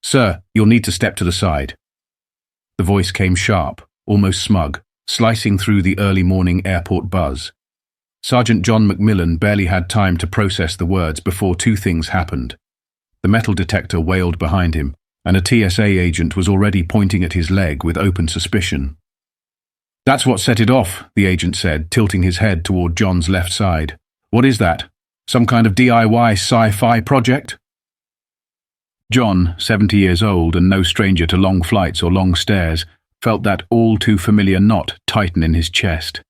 Sir, you'll need to step to the side. The voice came sharp, almost smug, slicing through the early morning airport buzz. Sergeant John McMillan barely had time to process the words before two things happened. The metal detector wailed behind him, and a TSA agent was already pointing at his leg with open suspicion. That's what set it off, the agent said, tilting his head toward John's left side. What is that? Some kind of DIY sci-fi project? John, 70 years old and no stranger to long flights or long stares, felt that all-too-familiar knot tighten in his chest.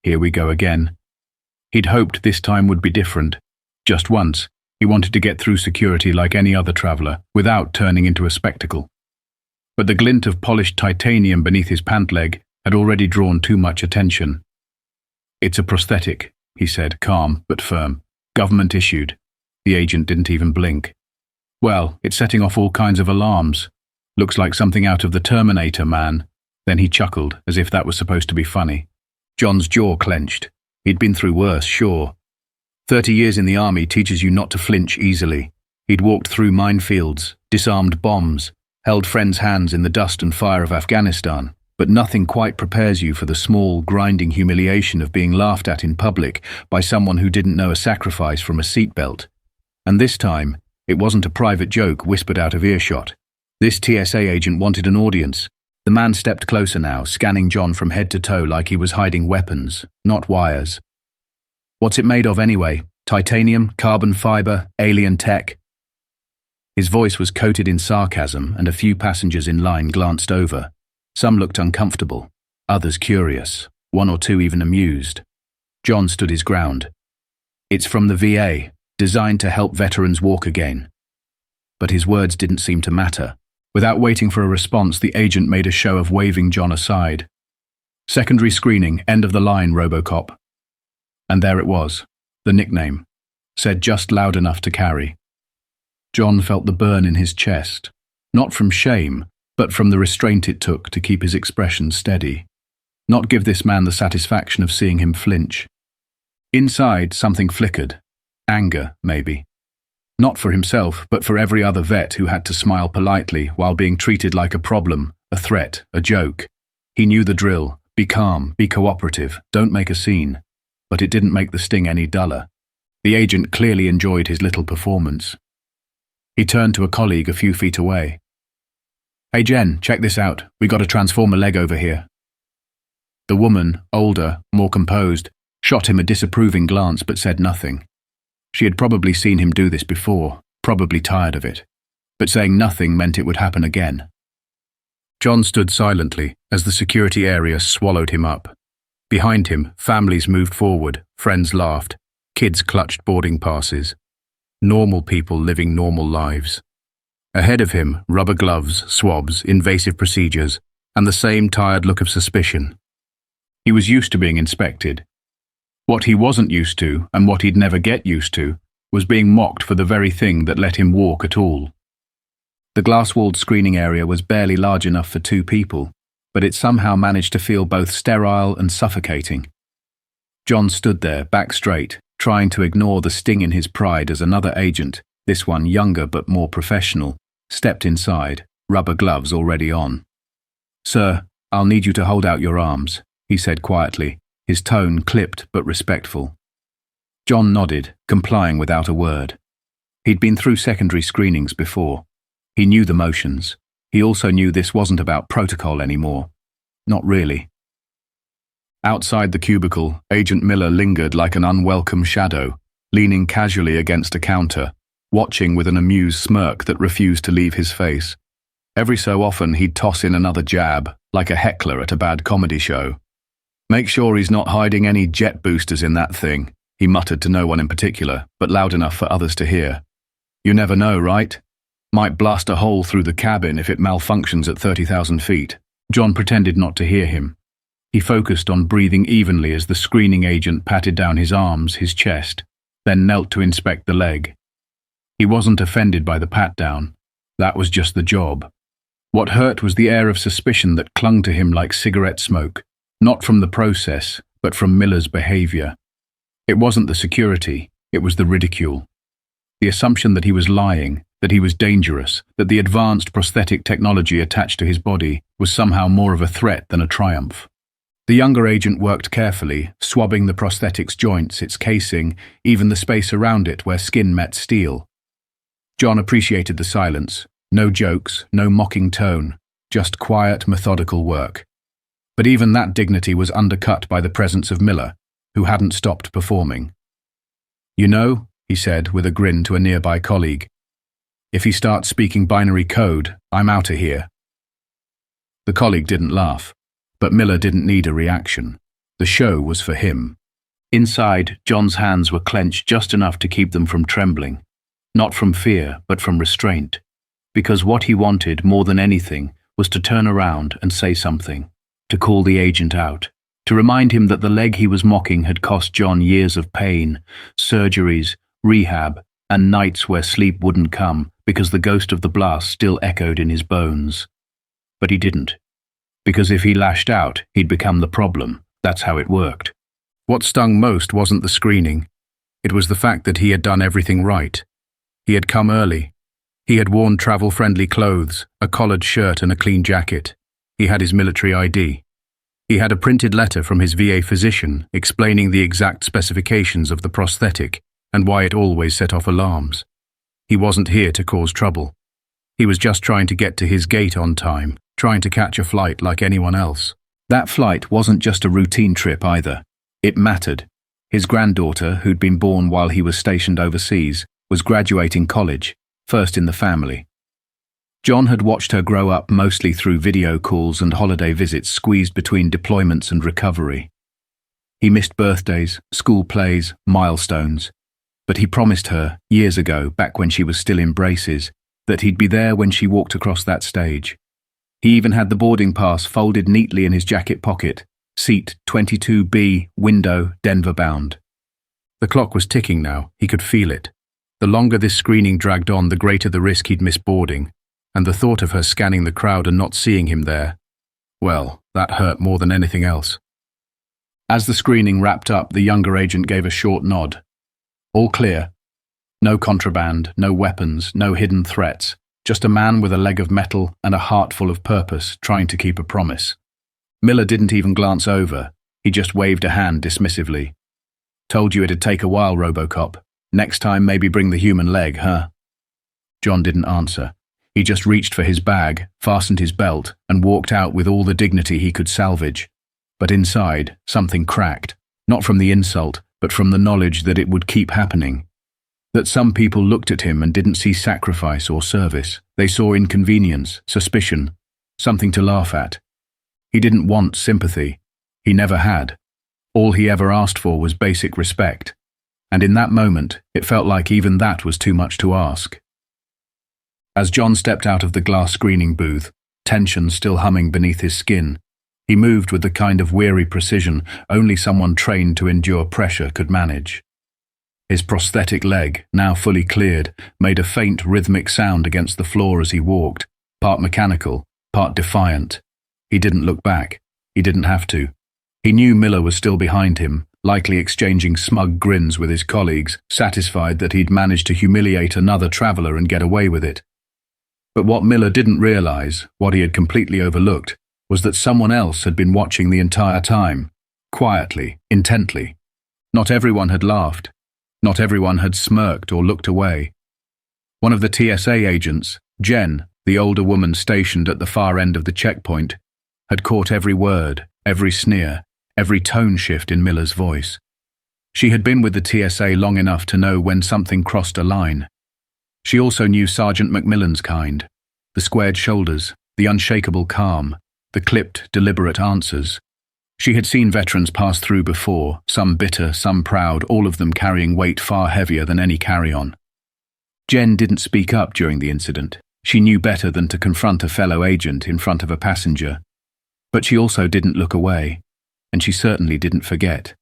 Here we go again. He'd hoped this time would be different. Just once, he wanted to get through security like any other traveler, without turning into a spectacle. But the glint of polished titanium beneath his pant leg had already drawn too much attention. It's a prosthetic, he said, calm but firm. Government issued. The agent didn't even blink. Well, it's setting off all kinds of alarms. Looks like something out of the Terminator, man. Then he chuckled, as if that was supposed to be funny. John's jaw clenched. He'd been through worse, sure. 30 years in the army teaches you not to flinch easily. He'd walked through minefields, disarmed bombs, held friends' hands in the dust and fire of Afghanistan, but nothing quite prepares you for the small, grinding humiliation of being laughed at in public by someone who didn't know a sacrifice from a seatbelt. And this time, it wasn't a private joke whispered out of earshot. This TSA agent wanted an audience. The man stepped closer now, scanning John from head to toe like he was hiding weapons, not wires. What's it made of anyway? Titanium, carbon fiber, alien tech? His voice was coated in sarcasm, and a few passengers in line glanced over. Some looked uncomfortable, others curious, one or two even amused. John stood his ground. It's from the VA, designed to help veterans walk again. But his words didn't seem to matter. Without waiting for a response, the agent made a show of waving John aside. Secondary screening, end of the line, Robocop. And there it was, the nickname, said just loud enough to carry. John felt the burn in his chest, not from shame, but from the restraint it took to keep his expression steady. Not give this man the satisfaction of seeing him flinch. Inside, something flickered. Anger, maybe. Not for himself, but for every other vet who had to smile politely while being treated like a problem, a threat, a joke. He knew the drill. Be calm, be cooperative, don't make a scene. But it didn't make the sting any duller. The agent clearly enjoyed his little performance. He turned to a colleague a few feet away. Hey Jen, check this out. We got a transformer leg over here. The woman, older, more composed, shot him a disapproving glance but said nothing. She had probably seen him do this before, probably tired of it. But saying nothing meant it would happen again. John stood silently as the security area swallowed him up. Behind him, families moved forward, friends laughed, kids clutched boarding passes. Normal people living normal lives. Ahead of him, rubber gloves, swabs, invasive procedures, and the same tired look of suspicion. He was used to being inspected. What he wasn't used to, and what he'd never get used to, was being mocked for the very thing that let him walk at all. The glass-walled screening area was barely large enough for two people, but it somehow managed to feel both sterile and suffocating. John stood there, back straight, trying to ignore the sting in his pride as another agent, this one younger but more professional, stepped inside, rubber gloves already on. Sir, I'll need you to hold out your arms, he said quietly, his tone clipped but respectful. John nodded, complying without a word. He'd been through secondary screenings before. He knew the motions. He also knew this wasn't about protocol anymore. Not really. Outside the cubicle, Agent Miller lingered like an unwelcome shadow, leaning casually against a counter, watching with an amused smirk that refused to leave his face. Every so often he'd toss in another jab, like a heckler at a bad comedy show. Make sure he's not hiding any jet boosters in that thing, he muttered to no one in particular, but loud enough for others to hear. You never know, right? Might blast a hole through the cabin if it malfunctions at 30,000 feet. John pretended not to hear him. He focused on breathing evenly as the screening agent patted down his arms, his chest, then knelt to inspect the leg. He wasn't offended by the pat-down. That was just the job. What hurt was the air of suspicion that clung to him like cigarette smoke, not from the process, but from Miller's behavior. It wasn't the security, it was the ridicule. The assumption that he was lying, that he was dangerous, that the advanced prosthetic technology attached to his body was somehow more of a threat than a triumph. The younger agent worked carefully, swabbing the prosthetic's joints, its casing, even the space around it where skin met steel. John appreciated the silence. No jokes, no mocking tone, just quiet, methodical work. But even that dignity was undercut by the presence of Miller, who hadn't stopped performing. "You know," he said with a grin to a nearby colleague, "if he starts speaking binary code, I'm outta here." The colleague didn't laugh, but Miller didn't need a reaction. The show was for him. Inside, John's hands were clenched just enough to keep them from trembling. Not from fear, but from restraint. Because what he wanted, more than anything, was to turn around and say something, to call the agent out, to remind him that the leg he was mocking had cost John years of pain, surgeries, rehab, and nights where sleep wouldn't come because the ghost of the blast still echoed in his bones. But he didn't. Because if he lashed out, he'd become the problem. That's how it worked. What stung most wasn't the screening. It was the fact that he had done everything right. He had come early. He had worn travel-friendly clothes, a collared shirt and a clean jacket. He had his military ID. He had a printed letter from his VA physician explaining the exact specifications of the prosthetic and why it always set off alarms. He wasn't here to cause trouble. He was just trying to get to his gate on time, trying to catch a flight like anyone else. That flight wasn't just a routine trip either. It mattered. His granddaughter, who'd been born while he was stationed overseas, was graduating college, first in the family. John had watched her grow up mostly through video calls and holiday visits squeezed between deployments and recovery. He missed birthdays, school plays, milestones, but he promised her, years ago, back when she was still in braces, that he'd be there when she walked across that stage. He even had the boarding pass folded neatly in his jacket pocket, seat 22B, window, Denver bound. The clock was ticking now, he could feel it. The longer this screening dragged on, the greater the risk he'd miss boarding, and the thought of her scanning the crowd and not seeing him there, well, that hurt more than anything else. As the screening wrapped up, the younger agent gave a short nod. All clear. No contraband, no weapons, no hidden threats, just a man with a leg of metal and a heart full of purpose, trying to keep a promise. Miller didn't even glance over. He just waved a hand dismissively. "Told you it'd take a while, RoboCop. Next time maybe bring the human leg, huh?" John didn't answer. He just reached for his bag, fastened his belt, and walked out with all the dignity he could salvage. But inside, something cracked. Not from the insult, but from the knowledge that it would keep happening. That some people looked at him and didn't see sacrifice or service. They saw inconvenience, suspicion, something to laugh at. He didn't want sympathy. He never had. All he ever asked for was basic respect. And in that moment, it felt like even that was too much to ask. As John stepped out of the glass screening booth, tension still humming beneath his skin, he moved with the kind of weary precision only someone trained to endure pressure could manage. His prosthetic leg, now fully cleared, made a faint rhythmic sound against the floor as he walked, part mechanical, part defiant. He didn't look back. He didn't have to. He knew Miller was still behind him, likely exchanging smug grins with his colleagues, satisfied that he'd managed to humiliate another traveler and get away with it. But what Miller didn't realize, what he had completely overlooked, was that someone else had been watching the entire time, quietly, intently. Not everyone had laughed. Not everyone had smirked or looked away. One of the TSA agents, Jen, the older woman stationed at the far end of the checkpoint, had caught every word, every sneer, every tone shift in Miller's voice. She had been with the TSA long enough to know when something crossed a line. She also knew Sergeant McMillan's kind, the squared shoulders, the unshakable calm, the clipped, deliberate answers. She had seen veterans pass through before, some bitter, some proud, all of them carrying weight far heavier than any carry-on. Jen didn't speak up during the incident. She knew better than to confront a fellow agent in front of a passenger. But she also didn't look away, and she certainly didn't forget.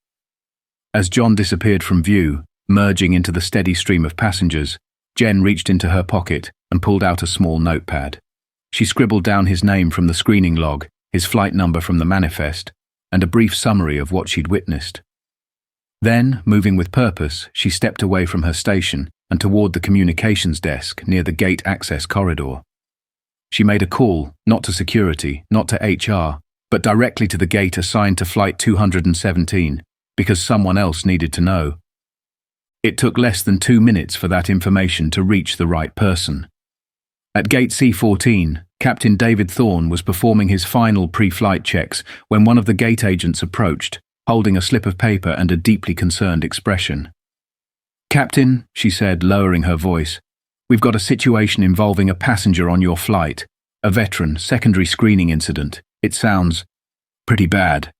As John disappeared from view, merging into the steady stream of passengers, Jen reached into her pocket and pulled out a small notepad. She scribbled down his name from the screening log, his flight number from the manifest, and a brief summary of what she'd witnessed. Then, moving with purpose, she stepped away from her station, and toward the communications desk near the gate access corridor. She made a call, not to security, not to HR, but directly to the gate assigned to Flight 217, because someone else needed to know. It took less than 2 minutes for that information to reach the right person. At Gate C14, Captain David Thorne was performing his final pre-flight checks when one of the gate agents approached, holding a slip of paper and a deeply concerned expression. "Captain," she said, lowering her voice, "we've got a situation involving a passenger on your flight, a veteran, secondary screening incident. It sounds pretty bad."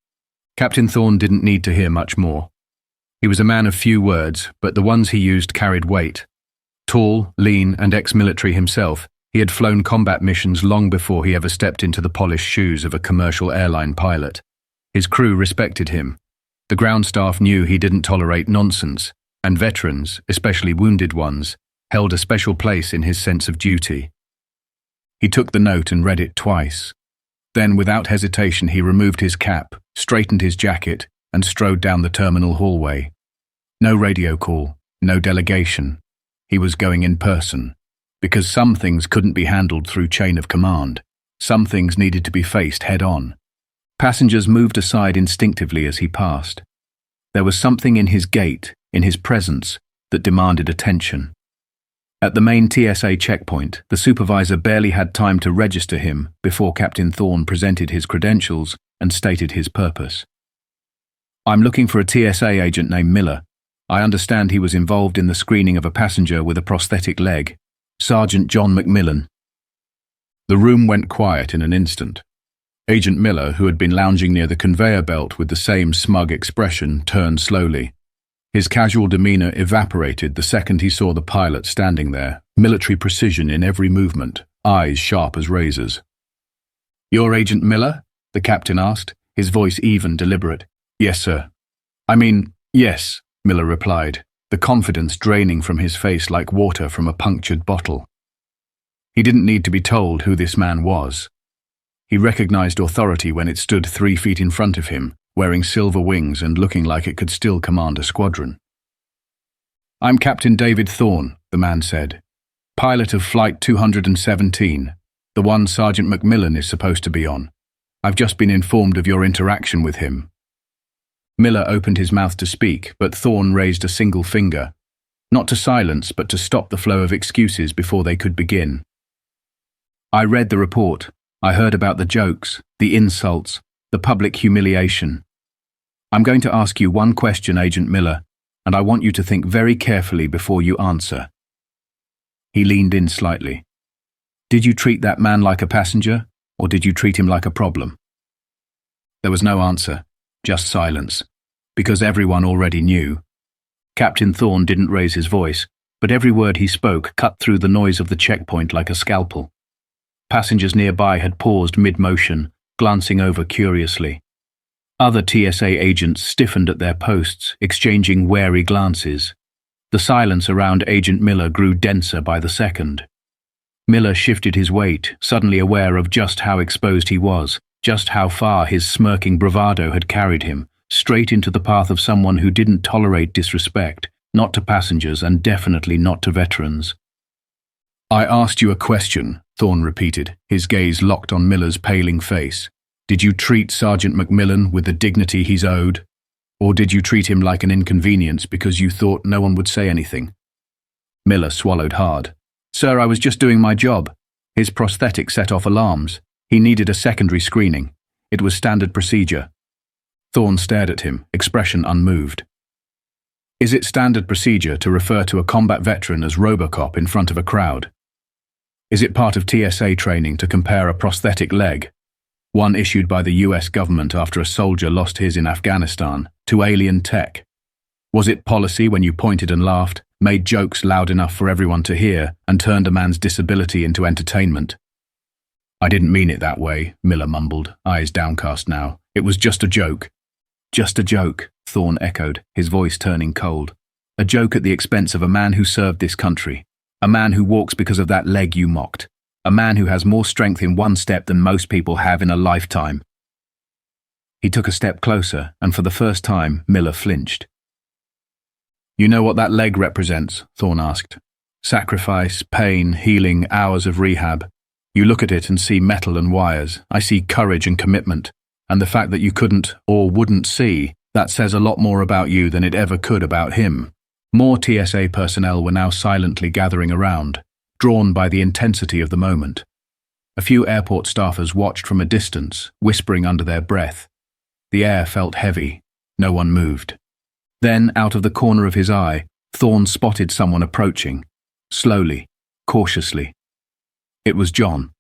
Captain Thorne didn't need to hear much more. He was a man of few words, but the ones he used carried weight. Tall, lean, and ex-military himself, he had flown combat missions long before he ever stepped into the polished shoes of a commercial airline pilot. His crew respected him. The ground staff knew he didn't tolerate nonsense, and veterans, especially wounded ones, held a special place in his sense of duty. He took the note and read it twice. Then, without hesitation, he removed his cap, straightened his jacket, and strode down the terminal hallway. No radio call, no delegation. He was going in person, because some things couldn't be handled through chain of command. Some things needed to be faced head-on. Passengers moved aside instinctively as he passed. There was something in his gait, in his presence, that demanded attention. At the main TSA checkpoint, the supervisor barely had time to register him before Captain Thorne presented his credentials and stated his purpose. "I'm looking for a TSA agent named Miller. I understand he was involved in the screening of a passenger with a prosthetic leg. Sergeant John McMillan." The room went quiet in an instant. Agent Miller, who had been lounging near the conveyor belt with the same smug expression, turned slowly. His casual demeanor evaporated the second he saw the pilot standing there, military precision in every movement, eyes sharp as razors. "You're Agent Miller?" the captain asked, his voice even, deliberate. "Yes, sir." Yes," Miller replied, the confidence draining from his face like water from a punctured bottle. He didn't need to be told who this man was. He recognized authority when it stood 3 feet in front of him, wearing silver wings and looking like it could still command a squadron. "I'm Captain David Thorne," the man said, "pilot of Flight 217, the one Sergeant McMillan is supposed to be on. I've just been informed of your interaction with him." Miller opened his mouth to speak, but Thorne raised a single finger, not to silence but to stop the flow of excuses before they could begin. "I read the report. I heard about the jokes, the insults, the public humiliation. I'm going to ask you one question, Agent Miller, and I want you to think very carefully before you answer." He leaned in slightly. "Did you treat that man like a passenger, or did you treat him like a problem?" There was no answer, just silence, because everyone already knew. Captain Thorne didn't raise his voice, but every word he spoke cut through the noise of the checkpoint like a scalpel. Passengers nearby had paused mid-motion, glancing over curiously. Other TSA agents stiffened at their posts, exchanging wary glances. The silence around Agent Miller grew denser by the second. Miller shifted his weight, suddenly aware of just how exposed he was, just how far his smirking bravado had carried him, straight into the path of someone who didn't tolerate disrespect, not to passengers and definitely not to veterans. "I asked you a question," Thorne repeated, his gaze locked on Miller's paling face. "Did you treat Sergeant McMillan with the dignity he's owed? Or did you treat him like an inconvenience because you thought no one would say anything?" Miller swallowed hard. "Sir, I was just doing my job. His prosthetic set off alarms. He needed a secondary screening. It was standard procedure." Thorne stared at him, expression unmoved. "Is it standard procedure to refer to a combat veteran as Robocop in front of a crowd? Is it part of TSA training to compare a prosthetic leg, one issued by the US government after a soldier lost his in Afghanistan, to alien tech? Was it policy when you pointed and laughed, made jokes loud enough for everyone to hear, and turned a man's disability into entertainment?" "I didn't mean it that way," Miller mumbled, eyes downcast now. "It was just a joke." "Just a joke," Thorne echoed, his voice turning cold. "A joke at the expense of a man who served this country. A man who walks because of that leg you mocked. A man who has more strength in one step than most people have in a lifetime." He took a step closer, and for the first time, Miller flinched. You know what that leg represents? Thorne asked. Sacrifice, pain, healing, hours of rehab. You look at it and see metal and wires. I see courage and commitment. And the fact that you couldn't or wouldn't see, that says a lot more about you than it ever could about him. More TSA personnel were now silently gathering around, drawn by the intensity of the moment. A few airport staffers watched from a distance, whispering under their breath. The air felt heavy. No one moved. Then, out of the corner of his eye, Thorne spotted someone approaching, slowly, cautiously. It was John.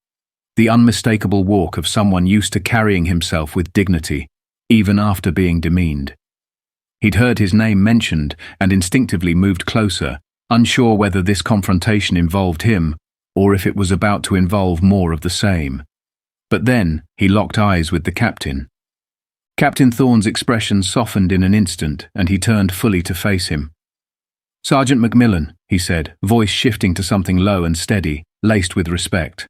The unmistakable walk of someone used to carrying himself with dignity, even after being demeaned. He'd heard his name mentioned and instinctively moved closer, unsure whether this confrontation involved him or if it was about to involve more of the same. But then he locked eyes with the captain. Captain Thorne's expression softened in an instant, and he turned fully to face him. "Sergeant Macmillan," he said, voice shifting to something low and steady, laced with respect.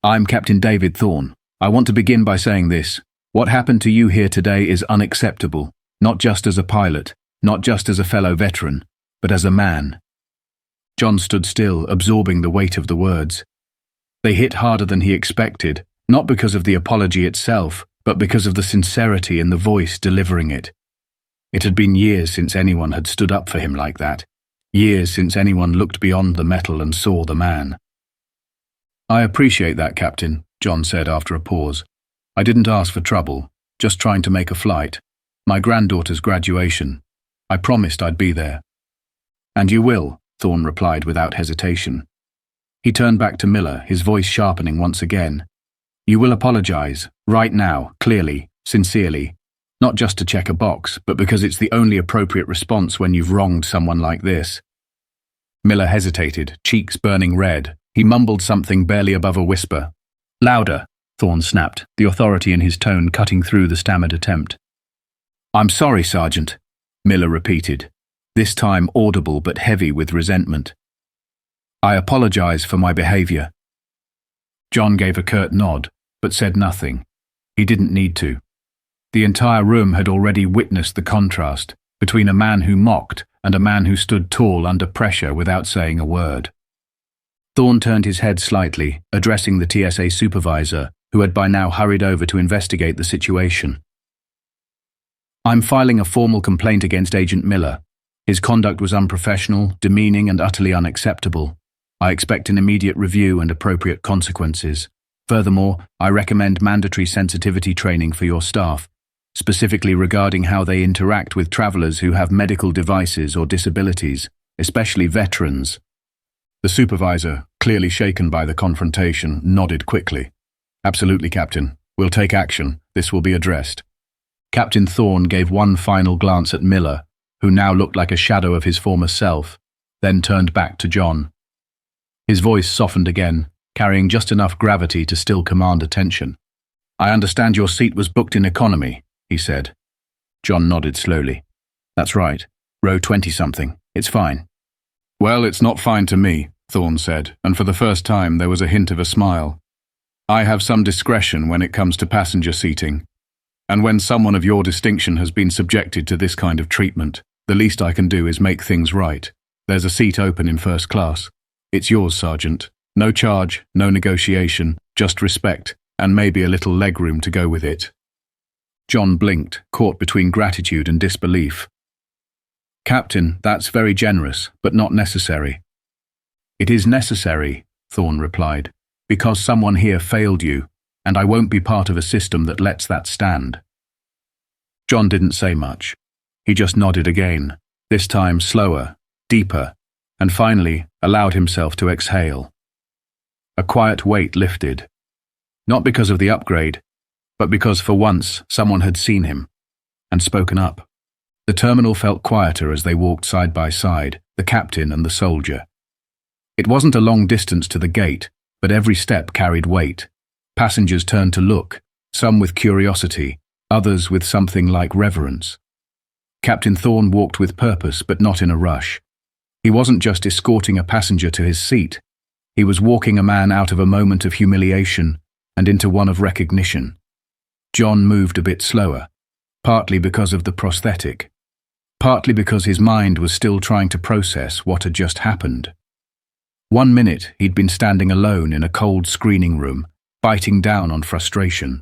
"I'm Captain David Thorne. I want to begin by saying this. What happened to you here today is unacceptable, not just as a pilot, not just as a fellow veteran, but as a man." John stood still, absorbing the weight of the words. They hit harder than he expected, not because of the apology itself, but because of the sincerity in the voice delivering it. It had been years since anyone had stood up for him like that, years since anyone looked beyond the metal and saw the man. "I appreciate that, Captain," John said after a pause. "I didn't ask for trouble, just trying to make a flight. My granddaughter's graduation. I promised I'd be there." "And you will," Thorne replied without hesitation. He turned back to Miller, his voice sharpening once again. "You will apologize, right now, clearly, sincerely, not just to check a box, but because it's the only appropriate response when you've wronged someone like this." Miller hesitated, cheeks burning red. He mumbled something barely above a whisper. "Louder," Thorne snapped, the authority in his tone cutting through the stammered attempt. "I'm sorry, Sergeant," Miller repeated, this time audible but heavy with resentment. "I apologize for my behavior." John gave a curt nod, but said nothing. He didn't need to. The entire room had already witnessed the contrast between a man who mocked and a man who stood tall under pressure without saying a word. Thorne turned his head slightly, addressing the TSA supervisor, who had by now hurried over to investigate the situation. "I'm filing a formal complaint against Agent Miller. His conduct was unprofessional, demeaning, and utterly unacceptable. I expect an immediate review and appropriate consequences. Furthermore, I recommend mandatory sensitivity training for your staff, specifically regarding how they interact with travelers who have medical devices or disabilities, especially veterans." The supervisor, clearly shaken by the confrontation, nodded quickly. "Absolutely, Captain. We'll take action. This will be addressed." Captain Thorne gave one final glance at Miller, who now looked like a shadow of his former self, then turned back to John. His voice softened again, carrying just enough gravity to still command attention. "I understand your seat was booked in economy," he said. John nodded slowly. "That's right. Row 20-something. It's fine." "Well, it's not fine to me," Thorne said, and for the first time there was a hint of a smile. "I have some discretion when it comes to passenger seating. And when someone of your distinction has been subjected to this kind of treatment, the least I can do is make things right. There's a seat open in first class. It's yours, Sergeant. No charge, no negotiation, just respect, and maybe a little legroom to go with it." John blinked, caught between gratitude and disbelief. "Captain, that's very generous, but not necessary." "It is necessary," Thorne replied, "because someone here failed you, and I won't be part of a system that lets that stand." John didn't say much. He just nodded again, this time slower, deeper, and finally allowed himself to exhale. A quiet weight lifted. Not because of the upgrade, but because for once someone had seen him and spoken up. The terminal felt quieter as they walked side by side, the captain and the soldier. It wasn't a long distance to the gate, but every step carried weight. Passengers turned to look, some with curiosity, others with something like reverence. Captain Thorne walked with purpose, but not in a rush. He wasn't just escorting a passenger to his seat. He was walking a man out of a moment of humiliation and into one of recognition. John moved a bit slower, partly because of the prosthetic, partly because his mind was still trying to process what had just happened. 1 minute he'd been standing alone in a cold screening room, biting down on frustration.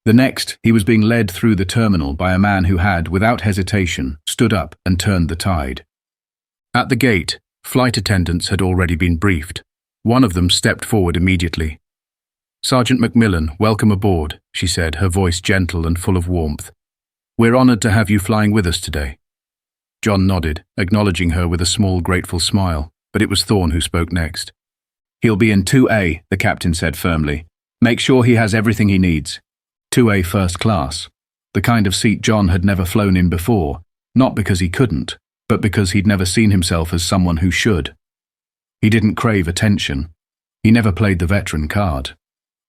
The next, he was being led through the terminal by a man who had, without hesitation, stood up and turned the tide. At the gate, flight attendants had already been briefed. One of them stepped forward immediately. "Sergeant Macmillan, welcome aboard," she said, her voice gentle and full of warmth. "We're honored to have you flying with us today." John nodded, acknowledging her with a small, grateful smile, but it was Thorne who spoke next. "He'll be in 2A, the captain said firmly. "Make sure he has everything he needs. 2A first class, the kind of seat John had never flown in before, not because he couldn't, but because he'd never seen himself as someone who should. He didn't crave attention. He never played the veteran card.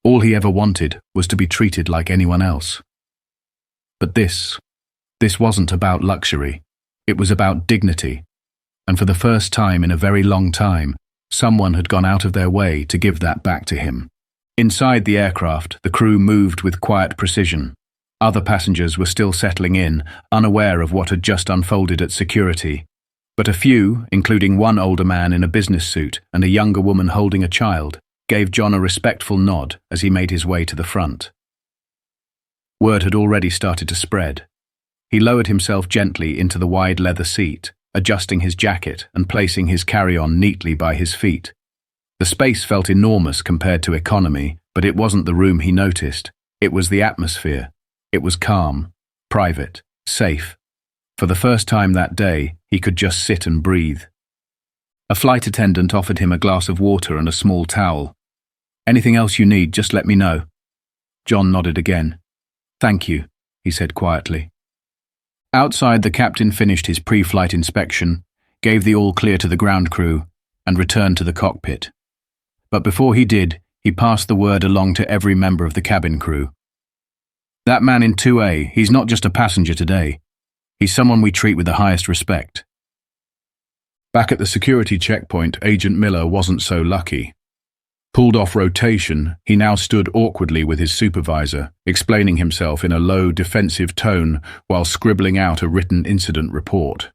All he ever wanted was to be treated like anyone else. But this wasn't about luxury. It was about dignity. And for the first time in a very long time, someone had gone out of their way to give that back to him. Inside the aircraft, the crew moved with quiet precision. Other passengers were still settling in, unaware of what had just unfolded at security. But a few, including one older man in a business suit and a younger woman holding a child, gave John a respectful nod as he made his way to the front. Word had already started to spread. He lowered himself gently into the wide leather seat, adjusting his jacket and placing his carry-on neatly by his feet. The space felt enormous compared to economy, but it wasn't the room he noticed. It was the atmosphere. It was calm, private, safe. For the first time that day, he could just sit and breathe. A flight attendant offered him a glass of water and a small towel. "Anything else you need, just let me know." John nodded again. "Thank you," he said quietly. Outside, the captain finished his pre-flight inspection, gave the all-clear to the ground crew, and returned to the cockpit. But before he did, he passed the word along to every member of the cabin crew. "That man in 2A, he's not just a passenger today. He's someone we treat with the highest respect." Back at the security checkpoint, Agent Miller wasn't so lucky. Pulled off rotation, he now stood awkwardly with his supervisor, explaining himself in a low, defensive tone while scribbling out a written incident report.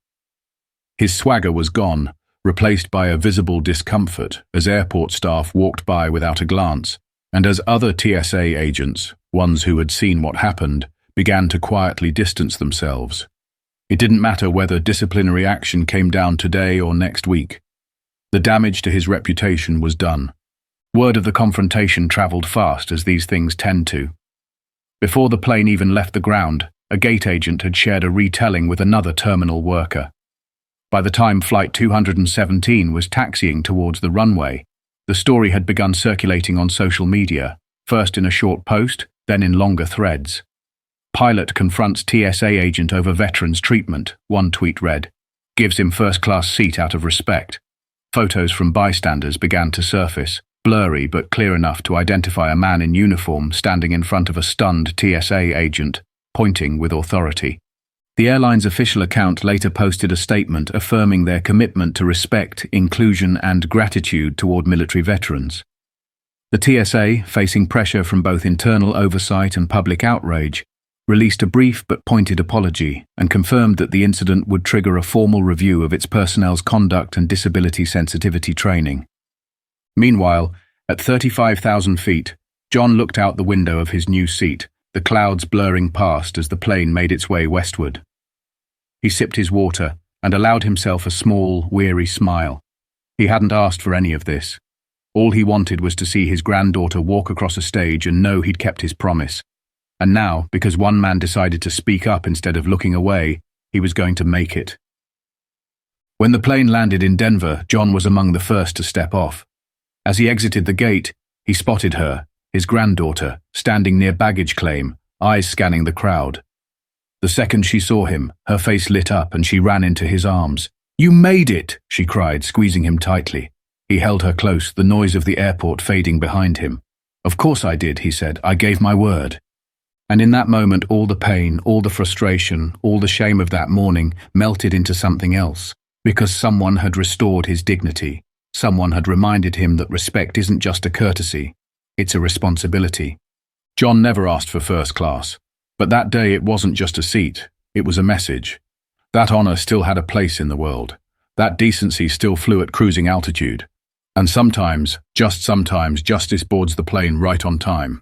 His swagger was gone, replaced by a visible discomfort as airport staff walked by without a glance, and as other TSA agents, ones who had seen what happened, began to quietly distance themselves. It didn't matter whether disciplinary action came down today or next week. The damage to his reputation was done. Word of the confrontation traveled fast, as these things tend to. Before the plane even left the ground, a gate agent had shared a retelling with another terminal worker. By the time Flight 217 was taxiing towards the runway, the story had begun circulating on social media, first in a short post, then in longer threads. "Pilot confronts TSA agent over veterans treatment," one tweet read. "Gives him first-class seat out of respect." Photos from bystanders began to surface, blurry but clear enough to identify a man in uniform standing in front of a stunned TSA agent, pointing with authority. The airline's official account later posted a statement affirming their commitment to respect, inclusion, and gratitude toward military veterans. The TSA, facing pressure from both internal oversight and public outrage, released a brief but pointed apology and confirmed that the incident would trigger a formal review of its personnel's conduct and disability sensitivity training. Meanwhile, at 35,000 feet, John looked out the window of his new seat, the clouds blurring past as the plane made its way westward. He sipped his water and allowed himself a small, weary smile. He hadn't asked for any of this. All he wanted was to see his granddaughter walk across a stage and know he'd kept his promise. And now, because one man decided to speak up instead of looking away, he was going to make it. When the plane landed in Denver, John was among the first to step off. As he exited the gate, he spotted her, his granddaughter, standing near baggage claim, eyes scanning the crowd. The second she saw him, her face lit up and she ran into his arms. "You made it!" she cried, squeezing him tightly. He held her close, the noise of the airport fading behind him. "Of course I did," he said. "I gave my word." And in that moment, all the pain, all the frustration, all the shame of that morning melted into something else, because someone had restored his dignity. Someone had reminded him that respect isn't just a courtesy, it's a responsibility. John never asked for first class, but that day it wasn't just a seat, it was a message. That honor still had a place in the world. That decency still flew at cruising altitude. And sometimes, just sometimes, justice boards the plane right on time.